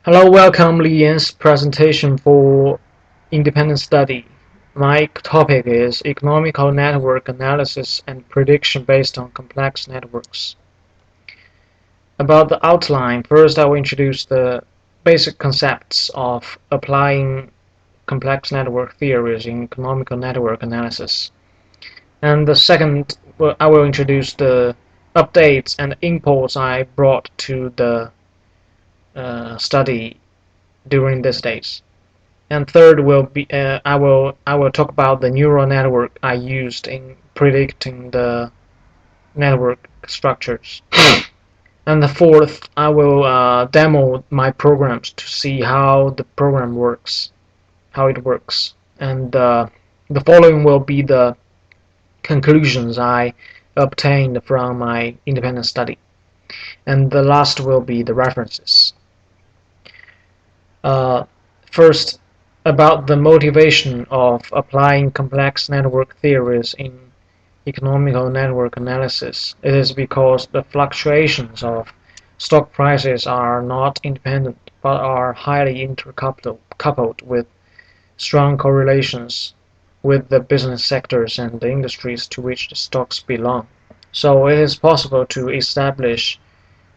Hello, welcome Li Yan's presentation for independent study. My topic is economical network analysis and prediction based on complex networks. About the outline, first I will introduce the basic concepts of applying complex network theories in economical network analysis. And the second, I will introduce the updates and imports I brought to the study during these days. And third will be I will talk about the neural network I used in predicting the network structures. And the fourth, I will demo my programs to see how the program works, how it works. And the following will be the conclusions I obtained from my independent study. And the last will be the references. Uh, First, about the motivation of applying complex network theories in economical network analysis. It is because the fluctuations of stock prices are not independent but are highly intercoupled with strong correlations with the business sectors and the industries to which the stocks belong. So it is possible to establish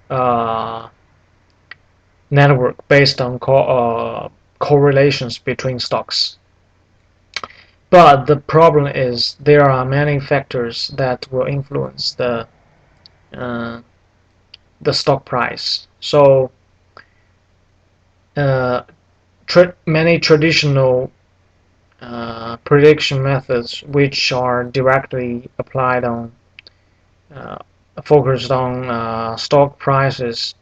a network based on correlations between stocks. But the problem is there are many factors that will influence uh, the stock price. So uh, many traditional prediction methods, which are directly applied on uh, focused on stock prices,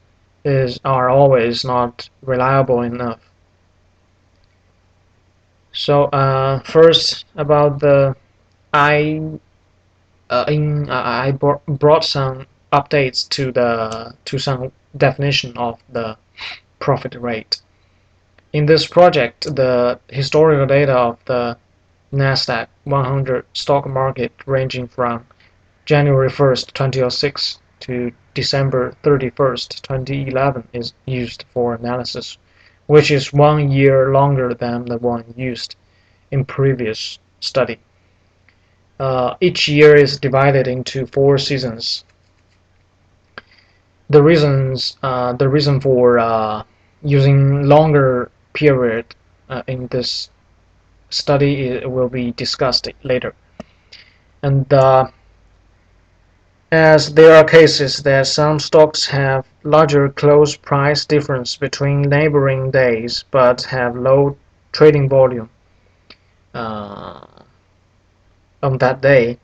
are always not reliable enough. So first about the I I brought some updates to some definition of the profit rate. In this project, the historical data of the Nasdaq 100 stock market ranging from January 1st, 2006 to December 31st, 2011 is used for analysis, which is 1 year longer than the one used in previous study. Each year is divided into 4 seasons. The reason for using longer period in this study will be discussed later. And as there are cases that some stocks have larger close price difference between neighboring days but have low trading volume uh, on that day,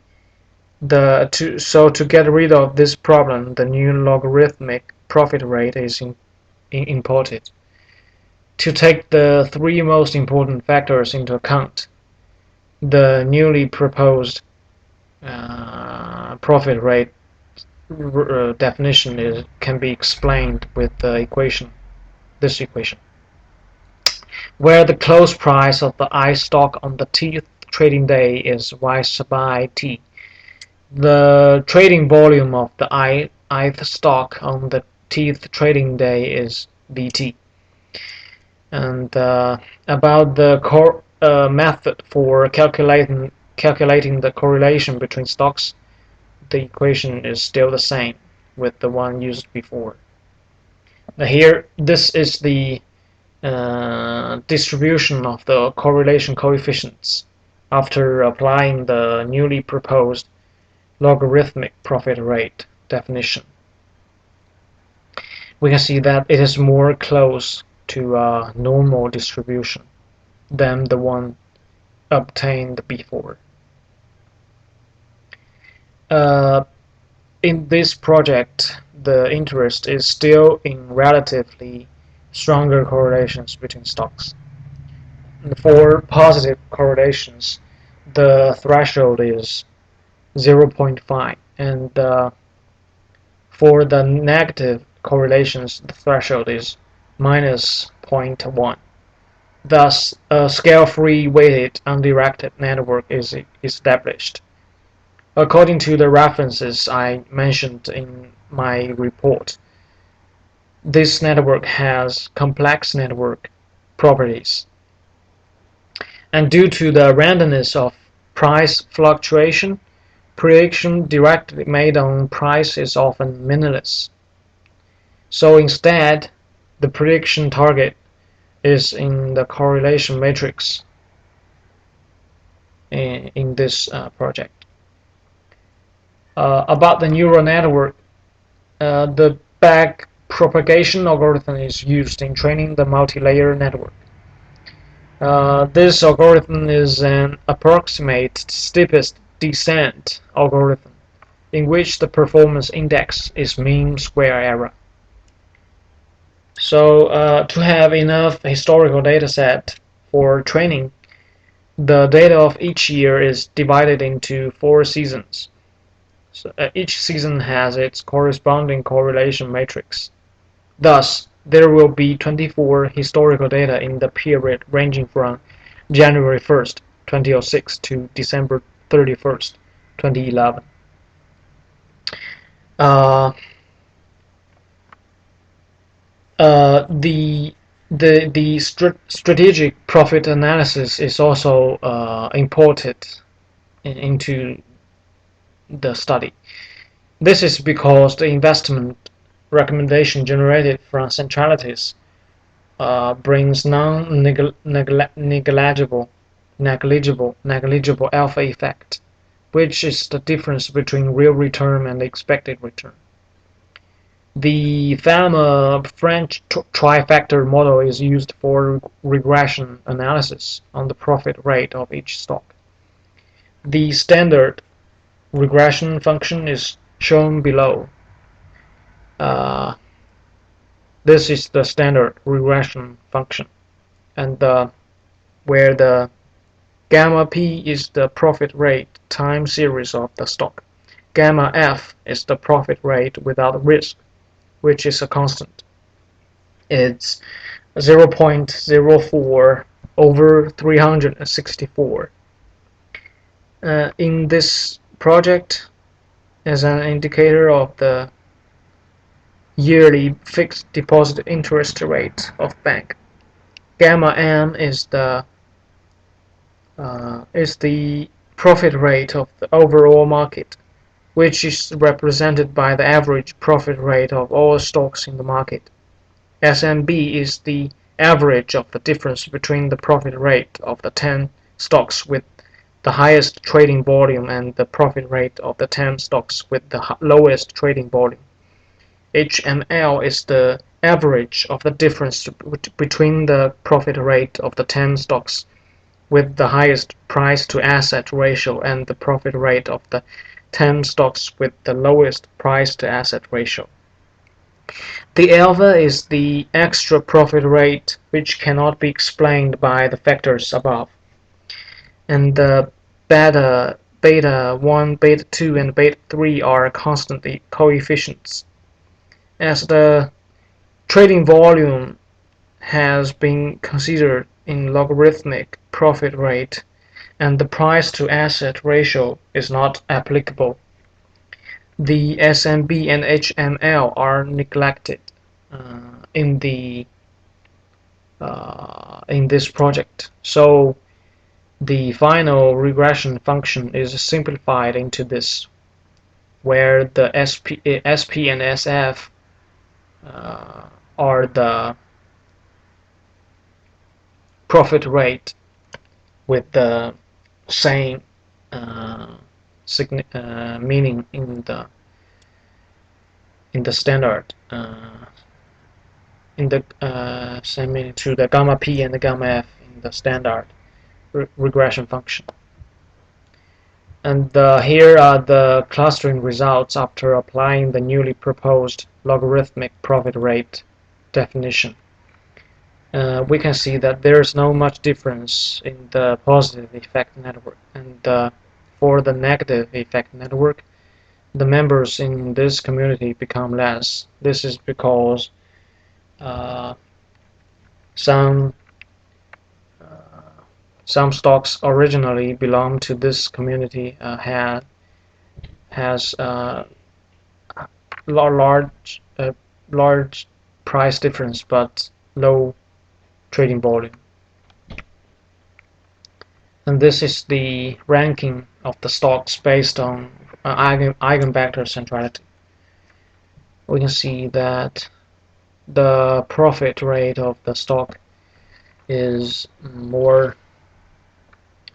to get rid of this problem, the new logarithmic profit rate is imported. To take the three most important factors into account, the newly proposed profit rate definition can be explained with this equation, where the close price of the I stock on the T trading day is Y sub I T. The trading volume of the ith stock on the Tth trading day is Vt. And about the method for calculating the correlation between stocks, the equation is still the same with the one used before. Here, this is the distribution of the correlation coefficients after applying the newly proposed logarithmic profit rate definition. We can see that it is more close to a normal distribution than the one obtained before. Uh, in this project, the interest is still in relatively stronger correlations between stocks. For positive correlations, the threshold is 0.5, and for the negative correlations, the threshold is minus 0.1. Thus, a scale-free weighted undirected network is established. According to the references I mentioned in my report, This network has complex network properties, and due to the randomness of price fluctuation, prediction directly made on price is often meaningless. So instead, the prediction target is in the correlation matrix in this project. About the neural network, the backpropagation algorithm is used in training the multi-layer network. This algorithm is an approximate steepest descent algorithm in which the performance index is mean square error. So to have enough historical data set for training, the data of each year is divided into 4 seasons. So, each season has its corresponding correlation matrix. Thus, there will be 24 historical data in the period ranging from January 1st, 2006 to December 31st, 2011. Uh, the strategic profit analysis is also imported into the study. This is because the investment recommendation generated from centralities brings non-negligible alpha effect, which is the difference between real return and expected return. The Fama-French trifactor model is used for regression analysis on the profit rate of each stock. The standard regression function is shown below. This is the standard regression function, and where the gamma p is the profit rate time series of the stock. Gamma f is the profit rate without risk, which is a constant. It's 0.04 over 364. In this project, as an indicator of the yearly fixed deposit interest rate of bank, gamma m is the profit rate of the overall market, which is represented by the average profit rate of all stocks in the market. SMB is the average of the difference between the profit rate of the 10 stocks with the highest trading volume and the profit rate of the 10 stocks with the lowest trading volume. HML is the average of the difference between the profit rate of the 10 stocks with the highest price to asset ratio and the profit rate of the 10 stocks with the lowest price to asset ratio. The alpha is the extra profit rate, which cannot be explained by the factors above. And the beta 1, beta 2, and beta 3 are constantly coefficients. As the trading volume has been considered in logarithmic profit rate, and the price to asset ratio is not applicable, the SMB and HML are neglected in this project. So the final regression function is simplified into this, where the SP and SF are the profit rate with the same meaning in the standard, in the same meaning to the gamma p and the gamma f in the standard regression function. And here are the clustering results after applying the newly proposed logarithmic profit rate definition. We can see that there's no much difference in the positive effect network, and for the negative effect network, the members in this community become less. This is because some stocks originally belonged to this community has large price difference but low trading volume. And this is the ranking of the stocks based on eigenvector centrality. We can see that the profit rate of the stock is more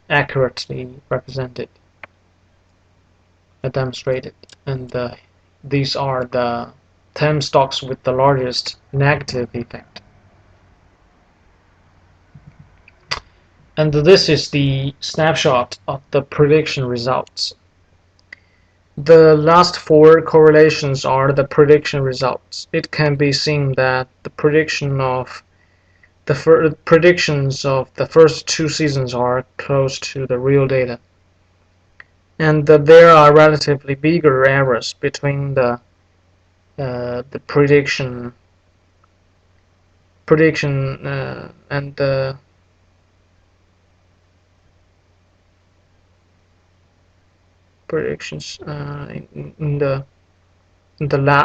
accurately represented, demonstrated, and these are the 10 stocks with the largest negative effect. And this is the snapshot of the prediction results. The last 4 correlations are the prediction results. It can be seen that the predictions of the first 2 seasons are close to the real data, and that there are relatively bigger errors between the prediction and the predictions in the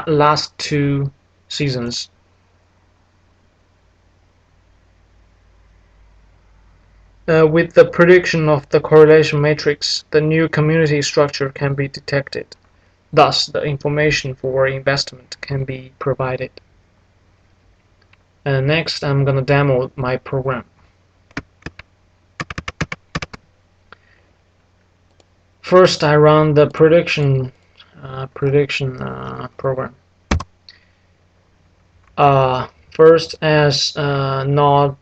last 2 seasons. With the prediction of the correlation matrix, the new community structure can be detected. Thus, the information for investment can be provided. Next, I'm going to demo my program. First, I run the prediction program. First, as not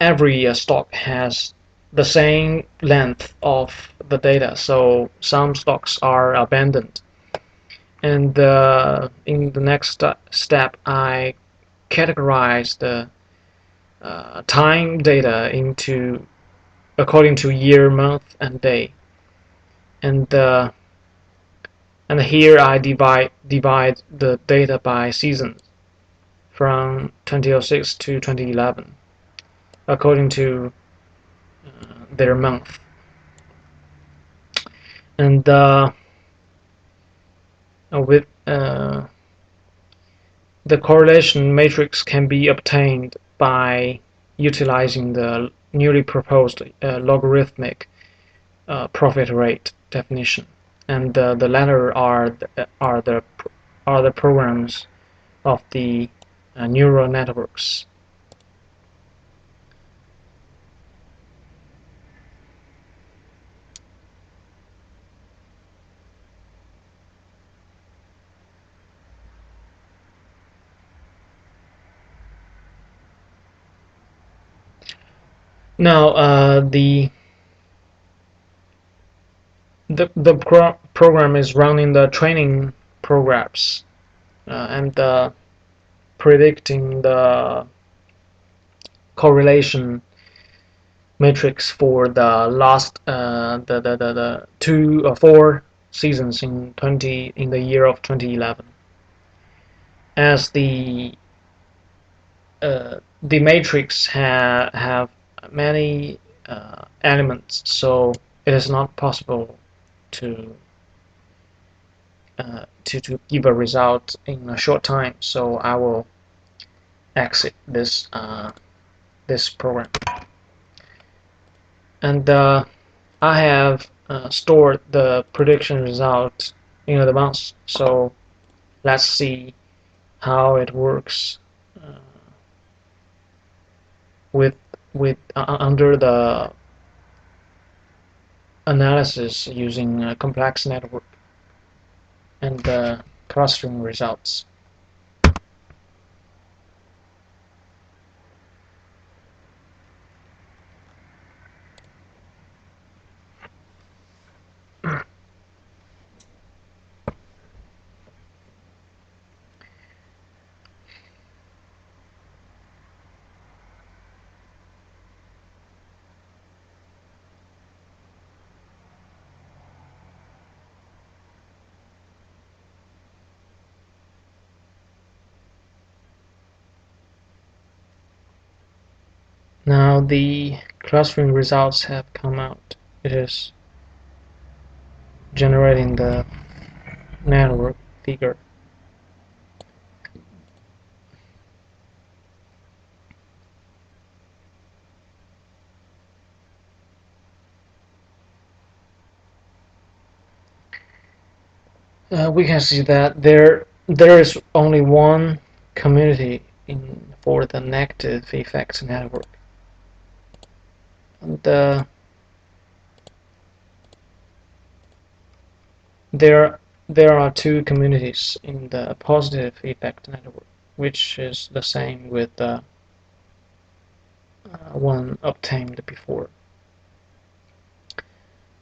every stock has the same length of the data, so some stocks are abandoned. And in the next step, I categorize the time data into according to year, month, and day. And here I divide the data by season from 2006 to 2011 according to their month. And with the correlation matrix can be obtained by utilizing the newly proposed logarithmic profit rate definition, and the latter are the programs of the neural networks. Now the program is running the training programs and predicting the correlation matrix for the last the 2 or 4 seasons in the year of 2011. As the matrix have many elements, so it is not possible to give a result in a short time. So I will exit this program, and I have stored the prediction result in advance. So let's see how it works with under the analysis using a complex network and the clustering results. Now the clustering results have come out. It is generating the network figure. we can see that there is only one community for the negative effects network, and there there are two communities in the positive effect network, which is the same with the one obtained before.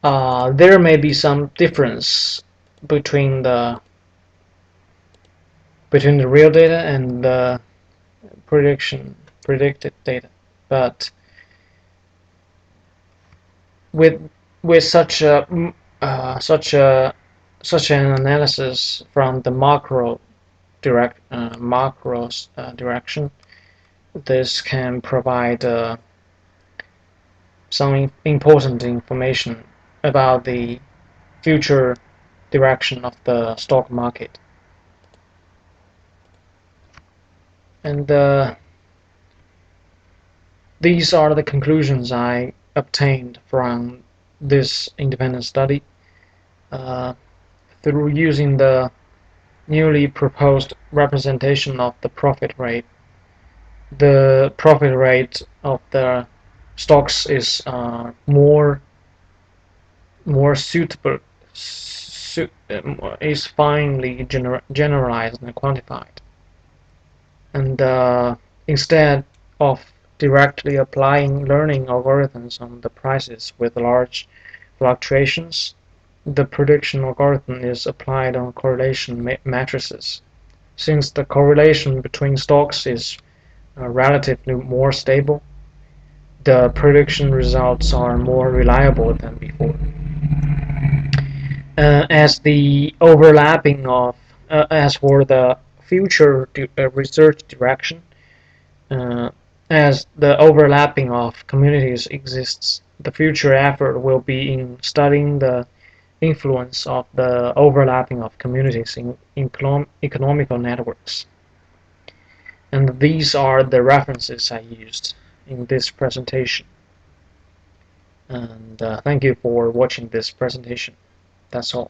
There may be some difference between the real data and the predicted data, but with with such an analysis from the macro direction, this can provide some important information about the future direction of the stock market. And these are the conclusions I obtained from this independent study uh, through using the newly proposed representation of the profit rate. The profit rate of the stocks is more suitable, is finely generalized and quantified, and instead of directly applying learning algorithms on the prices with large fluctuations, the prediction algorithm is applied on correlation matrices. Since the correlation between stocks is relatively more stable, the prediction results are more reliable than before. As for the future research direction, uh, as the overlapping of communities exists, the future effort will be in studying the influence of the overlapping of communities in economical networks. And these are the references I used in this presentation. And thank you for watching this presentation. That's all.